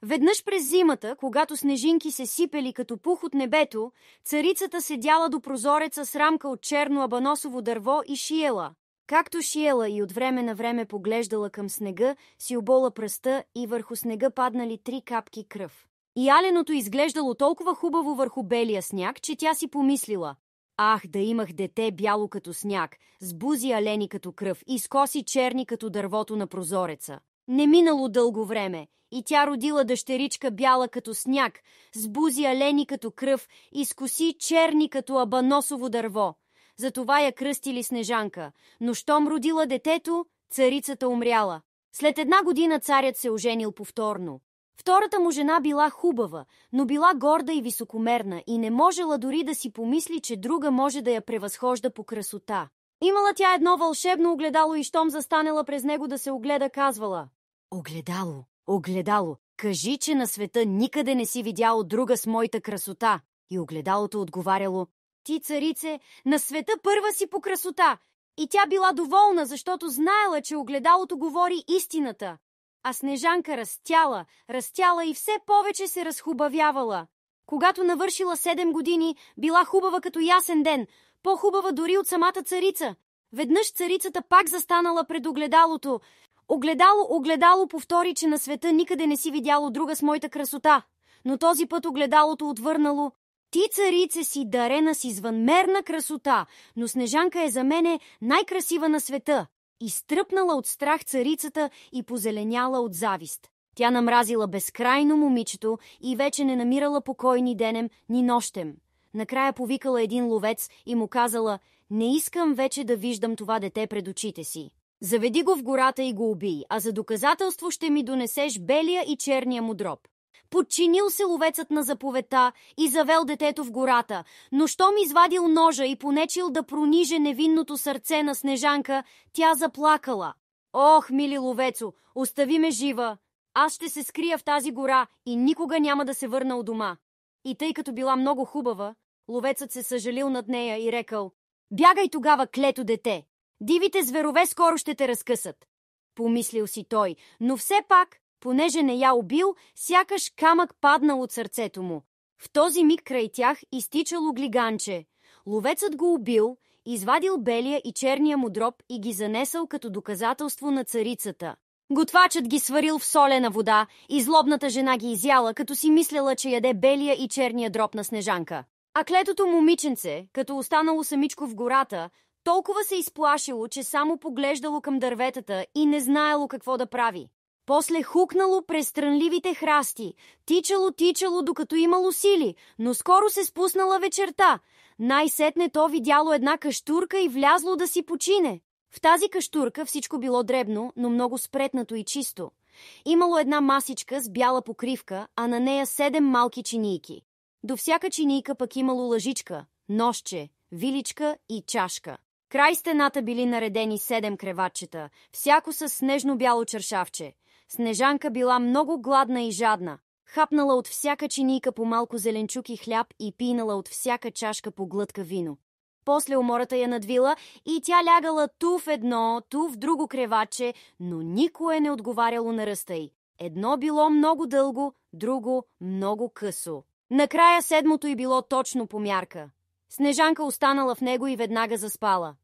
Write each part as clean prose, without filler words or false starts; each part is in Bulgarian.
Веднъж през зимата, когато снежинки се сипели като пух от небето, царицата седяла до прозореца с рамка от черно абаносово дърво и шиела. Както шиела и от време на време поглеждала към снега, си обола пръста и върху снега паднали 3 капки кръв. И аленото изглеждало толкова хубаво върху белия сняг, че тя си помислила: ах, да имах дете бяло като сняг, с бузи алени като кръв и с коси черни като дървото на прозореца. Не минало дълго време и тя родила дъщеричка бяла като сняг, с бузи алени като кръв и с коси черни като абаносово дърво. Затова я кръстили Снежанка, но щом родила детето, царицата умряла. След 1 година царят се оженил повторно. Втората му жена била хубава, но била горда и високомерна и не можела дори да си помисли, че друга може да я превъзхожда по красота. Имала тя едно вълшебно огледало и щом застанела през него да се огледа, казвала: огледало, огледало, кажи, че на света никъде не си видяло друга с моята красота. И огледалото отговаряло: ти, царице, на света първа си по красота. И тя била доволна, защото знаела, че огледалото говори истината. А Снежанка растяла и все повече се разхубавявала. Когато навършила 7 години, била хубава като ясен ден, по-хубава дори от самата царица. Веднъж царицата пак застанала пред огледалото. Огледало, огледало, повтори, че на света никъде не си видяло друга с моята красота. Но този път огледалото отвърнало: ти, царице, си дарена с извънмерна красота, но Снежанка е за мене най-красива на света. Изтръпнала от страх царицата и позеленяла от завист. Тя намразила безкрайно момичето и вече не намирала покой ни денем, ни нощем. Накрая повикала един ловец и му казала: не искам вече да виждам това дете пред очите си. Заведи го в гората и го убий, а за доказателство ще ми донесеш белия и черния му дроб. Подчинил се ловецът на заповедта и завел детето в гората, но щом извадил ножа и понечил да прониже невинното сърце на Снежанка, тя заплакала. Ох, мили ловецо, остави ме жива! Аз ще се скрия в тази гора и никога няма да се върна у дома. И тъй като била много хубава, ловецът се съжалил над нея и рекал: бягай тогава, клето дете! Дивите зверове скоро ще те разкъсат. Помислил си той, но все пак, понеже не я убил, сякаш камък паднал от сърцето му. В този миг край тях изтичало глиганче. Ловецът го убил, извадил белия и черния му дроб и ги занесъл като доказателство на царицата. Готвачът ги сварил в солена вода и злобната жена ги изяла, като си мисляла, че яде белия и черния дроб на Снежанка. А клетото момиченце, като останало самичко в гората, толкова се изплашило, че само поглеждало към дърветата и не знаело какво да прави. После хукнало през трънливите храсти, тичало, докато имало сили, но скоро се спуснала вечерта. Най-сетне то видяло една каштурка и влязло да си почине. В тази каштурка всичко било дребно, но много спретнато и чисто. Имало една масичка с бяла покривка, а на нея 7 малки чинийки. До всяка чинийка пък имало лъжичка, ножче, виличка и чашка. Край стената били наредени 7 креватчета, всяко с снежно-бяло чершавче. Снежанка била много гладна и жадна. Хапнала от всяка чинийка по малко зеленчук и хляб и пинала от всяка чашка по глътка вино. После умората я надвила и тя лягала ту в едно, ту в друго креватче, но никое не отговаряло на ръста й. Едно било много дълго, друго много късо. Накрая 7-то й било точно по мярка. Снежанка останала в него и веднага заспала.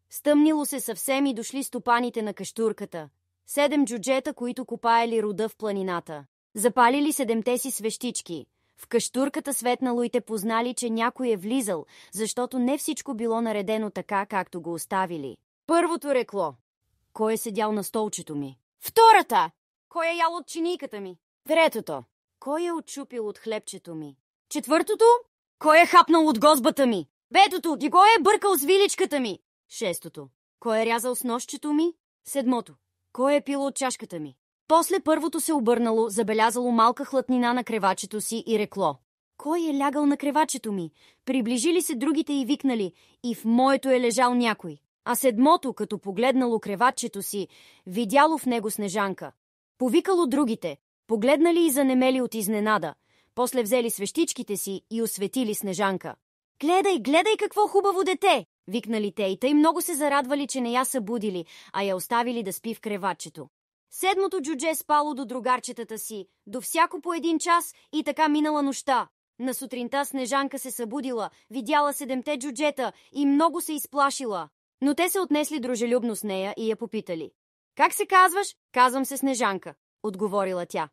Стъмнило се съвсем и дошли стопаните на каштурката. 7 джуджета, които копаели руда в планината. Запалили 7-те си свещички. В каштурката светнало и те познали, че някой е влизал, защото не всичко било наредено така, както го оставили. Първото рекло: кой е седял на столчето ми? Втората: кой е ял от чинийката ми? Третото: кой е отчупил от хлебчето ми? Четвъртото: кой е хапнал от гозбата ми? Петото: кой е бъркал с виличката ми? Шестото: кой е рязал с ножчето ми? Седмото: кой е пил от чашката ми? После първото се обърнало, забелязало малка хлътнина на кревачето си и рекло: кой е лягал на кревачето ми? Приближили се другите и викнали: и в моето е лежал някой. А 7-то, като погледнало креватчето си, видяло в него Снежанка. Повикало другите, погледнали и занемели от изненада. После взели свещичките си и осветили Снежанка. Гледай, гледай какво хубаво дете! Викнали те и тъй много се зарадвали, че не я събудили, а я оставили да спи в креватчето. Седмото джудже спало до другарчетата си, до всяко по 1 час и така минала нощта. На сутринта Снежанка се събудила, видяла 7 джуджета и много се изплашила. Но те се отнесли дружелюбно с нея и я попитали. Как се казваш? Казвам се Снежанка, отговорила тя.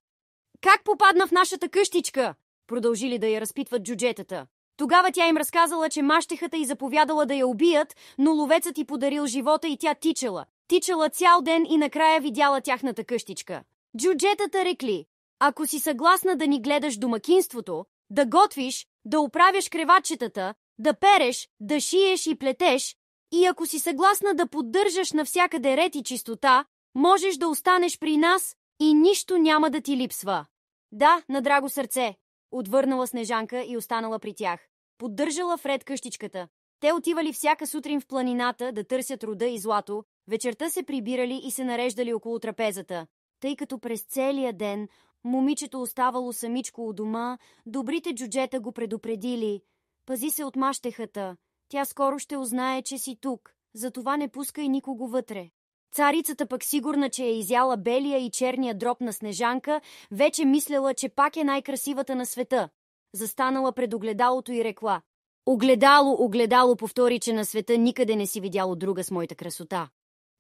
Как попадна в нашата къщичка? Продължили да я разпитват джуджетата. Тогава тя им разказала, че мащехата й заповядала да я убият, но ловецът й подарил живота и тя тичала. Тичала цял ден и накрая видяла тяхната къщичка. Джуджетата рекли, ако си съгласна да ни гледаш домакинството, да готвиш, да оправяш креватчетата, да переш, да шиеш и плетеш, и ако си съгласна да поддържаш навсякъде ред и чистота, можеш да останеш при нас и нищо няма да ти липсва. Да, на драго сърце, отвърнала Снежанка и останала при тях. Поддържала в ред къщичката. Те отивали всяка сутрин в планината да търсят руда и злато, вечерта се прибирали и се нареждали около трапезата. Тъй като през целия ден момичето оставало самичко у дома, добрите джуджета го предупредили. Пази се от мащехата. Тя скоро ще узнае, че си тук. Затова не пускай никого вътре. Царицата пък сигурна, че е изяла белия и черния дроб на Снежанка, вече мисляла, че пак е най-красивата на света. Застанала пред огледалото и рекла. Огледало, огледало, повтори, че на света никъде не си видяло друга с моята красота.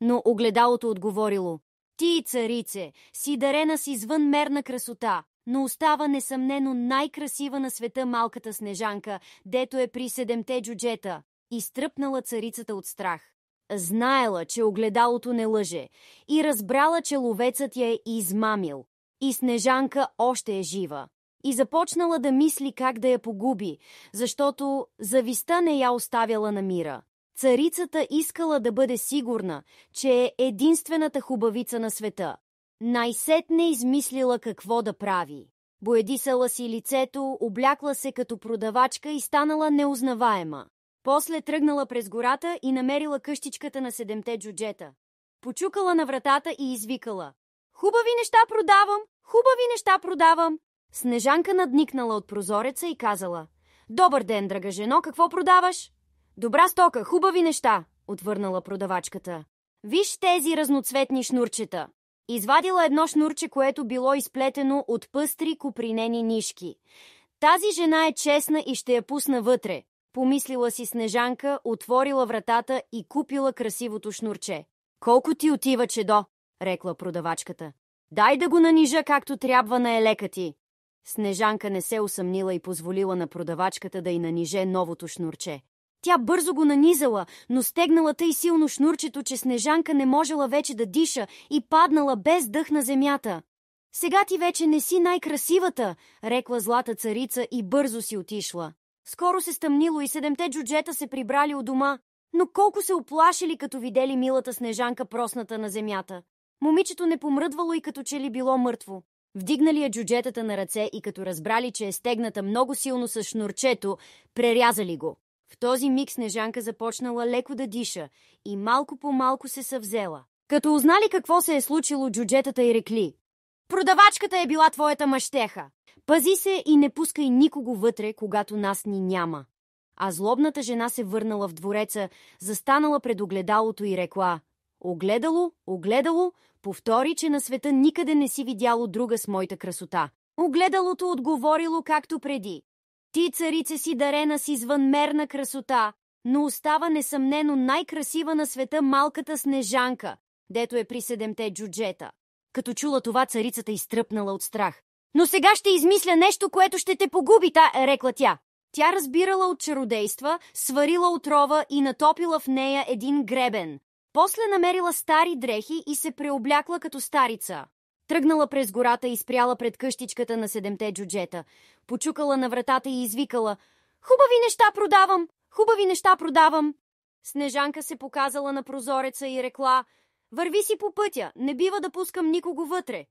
Но огледалото отговорило. Ти, царице, си дарена с извънмерна красота, но остава несъмнено най-красива на света малката Снежанка, дето е при 7 джуджета. Изтръпнала царицата от страх. Знаела, че огледалото не лъже и разбрала, че ловецът я е измамил. И Снежанка още е жива. И започнала да мисли как да я погуби, защото завистта не я оставяла на мира. Царицата искала да бъде сигурна, че е единствената хубавица на света. Най-сетне измислила какво да прави. Боядисала си лицето, облякла се като продавачка и станала неузнаваема. После тръгнала през гората и намерила къщичката на 7 джуджета. Почукала на вратата и извикала. Хубави неща продавам! Хубави неща продавам! Снежанка надникнала от прозореца и казала. Добър ден, драга жено, какво продаваш? Добра стока, хубави неща, отвърнала продавачката. Виж тези разноцветни шнурчета. Извадила едно шнурче, което било изплетено от пъстри копринени нишки. Тази жена е честна и ще я пусна вътре. Помислила си Снежанка, отворила вратата и купила красивото шнурче. Колко ти отива, чедо? Рекла продавачката. Дай да го нанижа както трябва на елека ти. Снежанка не се усъмнила и позволила на продавачката да й наниже новото шнурче. Тя бързо го нанизала, но стегнала тъй силно шнурчето, че Снежанка не можела вече да диша и паднала без дъх на земята. Сега ти вече не си най-красивата, рекла злата царица и бързо си отишла. Скоро се стъмнило и 7 джуджета се прибрали у дома, но колко се оплашили, като видели милата Снежанка просната на земята. Момичето не помръдвало и като че ли било мъртво. Вдигнали я джуджетата на ръце и като разбрали, че е стегната много силно с шнурчето, прерязали го. В този миг Снежанка започнала леко да диша и малко по малко се съвзела. Като узнали какво се е случило, джуджетата й рекли. Продавачката е била твоята мъщеха. Пази се и не пускай никого вътре, когато нас ни няма. А злобната жена се върнала в двореца, застанала пред огледалото и рекла. Огледало, огледало, повтори, че на света никъде не си видяло друга с моята красота. Огледалото отговорило както преди. Ти, царице, си дарена с извънмерна красота, но остава несъмнено най-красива на света малката Снежанка, дето е при 7 джуджета. Като чула това, царицата изтръпнала от страх. Но сега ще измисля нещо, което ще те погуби, рекла тя. Тя разбирала от чародейства, сварила отрова и натопила в нея един гребен. После намерила стари дрехи и се преоблякла като старица. Тръгнала през гората и спряла пред къщичката на 7 джуджета. Почукала на вратата и извикала. Хубави неща продавам! Хубави неща продавам! Снежанка се показала на прозореца и рекла. Върви си по пътя, не бива да пускам никого вътре.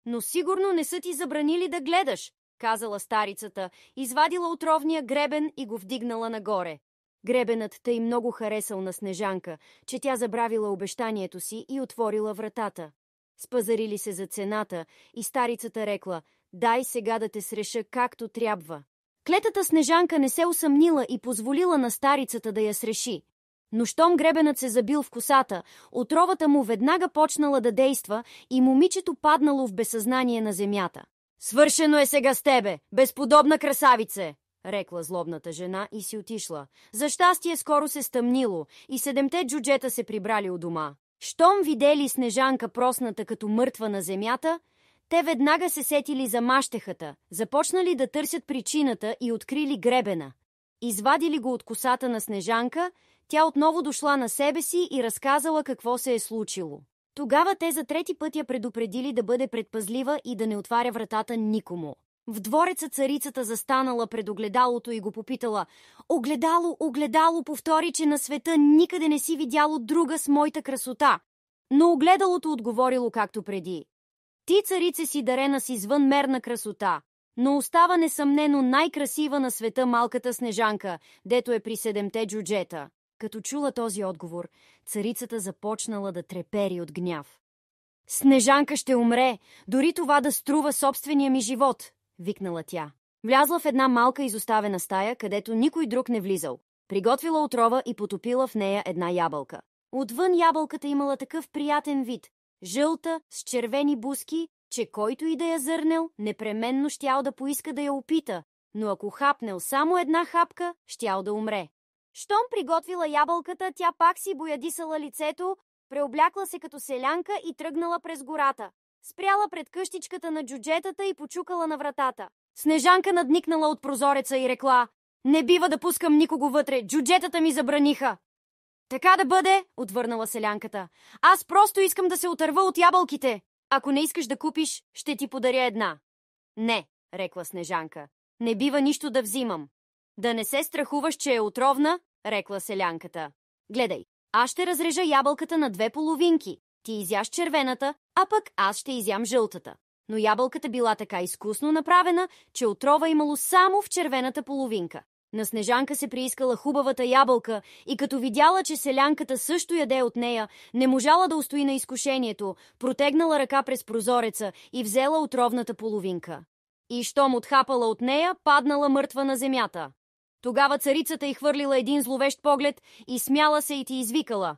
Но сигурно не са ти забранили да гледаш, казала старицата, извадила отровния гребен и го вдигнала нагоре. Гребенът тъй много харесал на Снежанка, че тя забравила обещанието си и отворила вратата. Спазарили се за цената и старицата рекла, дай сега да те среша както трябва. Клетата Снежанка не се усъмнила и позволила на старицата да я среши. Но щом гребенът се забил в косата, отровата му веднага почнала да действа и момичето паднало в безсъзнание на земята. «Свършено е сега с тебе, безподобна красавице!» рекла злобната жена и си отишла. За щастие скоро се стъмнило и 7 джуджета се прибрали у дома. Щом видели Снежанка просната като мъртва на земята, те веднага се сетили за мащехата, започнали да търсят причината и открили гребена. Извадили го от косата на Снежанка, тя отново дошла на себе си и разказала какво се е случило. Тогава те за 3 път я предупредили да бъде предпазлива и да не отваря вратата никому. В двореца царицата застанала пред огледалото и го попитала: «Огледало, огледало, повтори, че на света никъде не си видяло друга с моята красота». Но огледалото отговорило както преди: «Ти, царице, си дарена с извънмерна красота, но остава несъмнено най-красива на света малката Снежанка, дето е при 7 джуджета». Като чула този отговор, царицата започнала да трепери от гняв. «Снежанка ще умре, дори това да струва собствения ми живот!» викнала тя. Влязла в една малка изоставена стая, където никой друг не влизал. Приготвила отрова и потопила в нея една ябълка. Отвън ябълката имала такъв приятен вид, жълта, с червени буски, че който и да я зърнел, непременно щял да поиска да я опита, но ако хапнел само една хапка, щял да умре. Щом приготвила ябълката, тя пак си боядисала лицето, преоблякла се като селянка и тръгнала през гората. Спряла пред къщичката на джуджетата и почукала на вратата. Снежанка надникнала от прозореца и рекла: «Не бива да пускам никого вътре, джуджетата ми забраниха». «Така да бъде», отвърнала селянката. «Аз просто искам да се отърва от ябълките. Ако не искаш да купиш, ще ти подаря една». «Не», рекла Снежанка, «не бива нищо да взимам». «Да не се страхуваш, че е отровна», рекла селянката. «Гледай, аз ще разрежа ябълката на 2 половинки. Ти изяш червената, а пък аз ще изям жълтата». Но ябълката била така изкусно направена, че отрова имало само в червената половинка. На Снежанка се приискала хубавата ябълка и като видяла, че селянката също яде от нея, не можала да устои на изкушението, протегнала ръка през прозореца и взела отровната половинка. И щом отхапала от нея, паднала мъртва на земята. Тогава царицата й хвърлила един зловещ поглед и смяла се и ти извикала: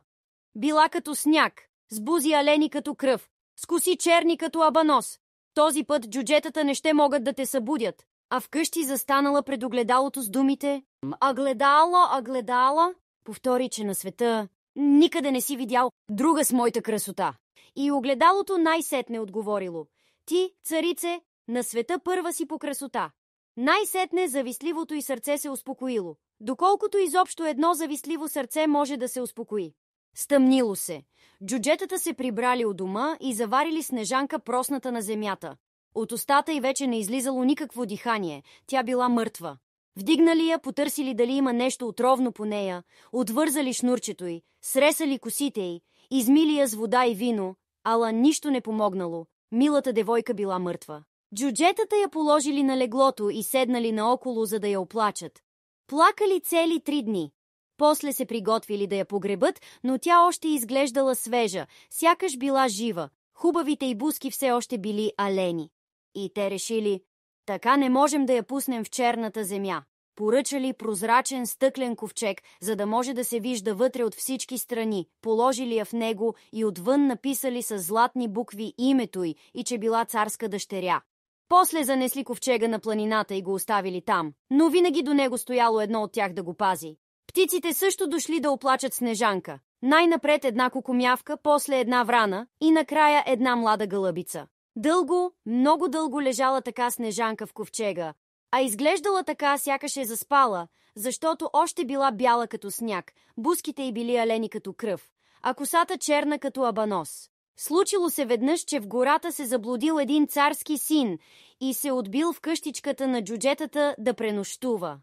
«Била като сняг, с бузи алени като кръв, с коси черни като абанос. Този път джуджетата не ще могат да те събудят». А вкъщи застанала пред огледалото с думите: «Агледала, агледала», повтори, че на света никъде не си видял друга с моята красота. И огледалото най-сетне отговорило: «Ти, царице, на света първа си по красота». Най-сетне завистливото й сърце се успокоило, доколкото изобщо едно завистливо сърце може да се успокои. Стъмнило се. Джуджетата се прибрали у дома и заварили Снежанка просната на земята. От устата й вече не излизало никакво дихание, тя била мъртва. Вдигнали я, потърсили дали има нещо отровно по нея, отвързали шнурчето й, сресали косите й, измили я с вода и вино, ала нищо не помогнало. Милата девойка била мъртва. Джуджетата я положили на леглото и седнали наоколо, за да я оплачат. Плакали цели 3 дни. После се приготвили да я погребат, но тя още изглеждала свежа, сякаш била жива. Хубавите й буски все още били алени. И те решили: така не можем да я пуснем в черната земя. Поръчали прозрачен стъклен ковчег, за да може да се вижда вътре от всички страни. Положили я в него и отвън написали с златни букви името й и че била царска дъщеря. После занесли ковчега на планината и го оставили там, но винаги до него стояло едно от тях да го пази. Птиците също дошли да оплачат Снежанка. Най-напред една кукумявка, после една врана и накрая една млада гълъбица. Дълго, много дълго лежала така Снежанка в ковчега, а изглеждала така, сякаш е заспала, защото още била бяла като сняг, буските й били алени като кръв, а косата черна като абанос. Случило се веднъж, че в гората се заблудил един царски син и се отбил в къщичката на джуджетата да пренощува.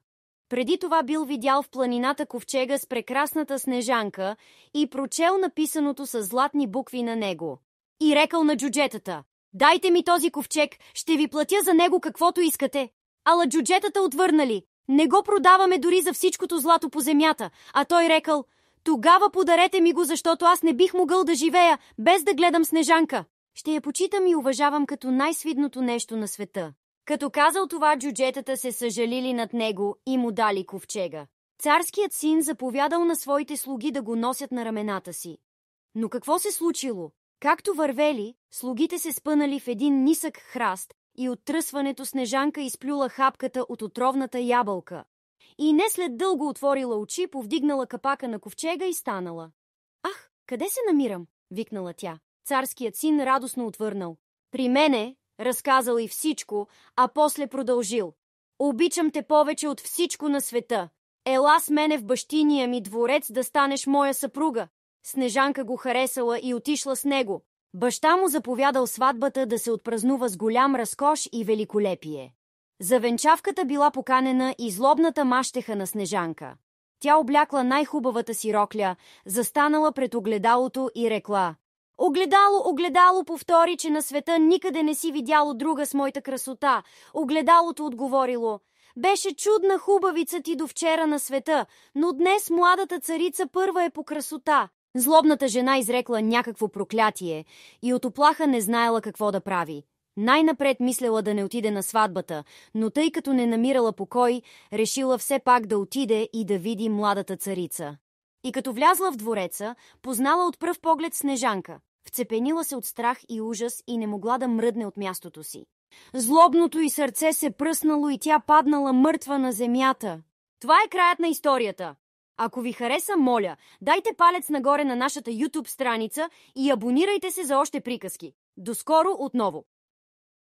Преди това бил видял в планината ковчега с прекрасната Снежанка и прочел написаното с златни букви на него. И рекал на джуджетата: «Дайте ми този ковчег, ще ви платя за него каквото искате». Ала джуджетата отвърнали: «Не го продаваме дори за всичкото злато по земята». А той рекал: «Тогава подарете ми го, защото аз не бих могъл да живея, без да гледам Снежанка. Ще я почитам и уважавам като най-свидното нещо на света». Като казал това, джуджетата се съжалили над него и му дали ковчега. Царският син заповядал на своите слуги да го носят на рамената си. Но какво се случило? Както вървели, слугите се спънали в един нисък храст и от тръсването Снежанка изплюла хапката от отровната ябълка. И не след дълго отворила очи, повдигнала капака на ковчега и станала. Ах, къде се намирам? Викнала тя. Царският син радостно отвърнал. При мене, разказал и всичко, а после продължил. Обичам те повече от всичко на света. Ела с мене в бащиния ми дворец да станеш моя съпруга. Снежанка го харесала и отишла с него. Баща му заповядал сватбата да се отпразнува с голям разкош и великолепие. За венчавката била поканена и злобната мащеха на Снежанка. Тя облякла най-хубавата си рокля, застанала пред огледалото и рекла: Огледало, огледало, повтори, че на света никъде не си видяло друга с моята красота. Огледалото отговорило: Беше чудна хубавица ти до вчера на света, но днес младата царица първа е по красота. Злобната жена изрекла някакво проклятие и от уплаха не знаела какво да прави. Най-напред мислела да не отиде на сватбата, но тъй като не намирала покой, решила все пак да отиде и да види младата царица. И като влязла в двореца, познала от пръв поглед Снежанка. Вцепенила се от страх и ужас и не могла да мръдне от мястото си. Злобното й сърце се пръснало и тя паднала мъртва на земята. Това е краят на историята. Ако ви хареса, моля, дайте палец нагоре на нашата YouTube страница и абонирайте се за още приказки. До скоро отново!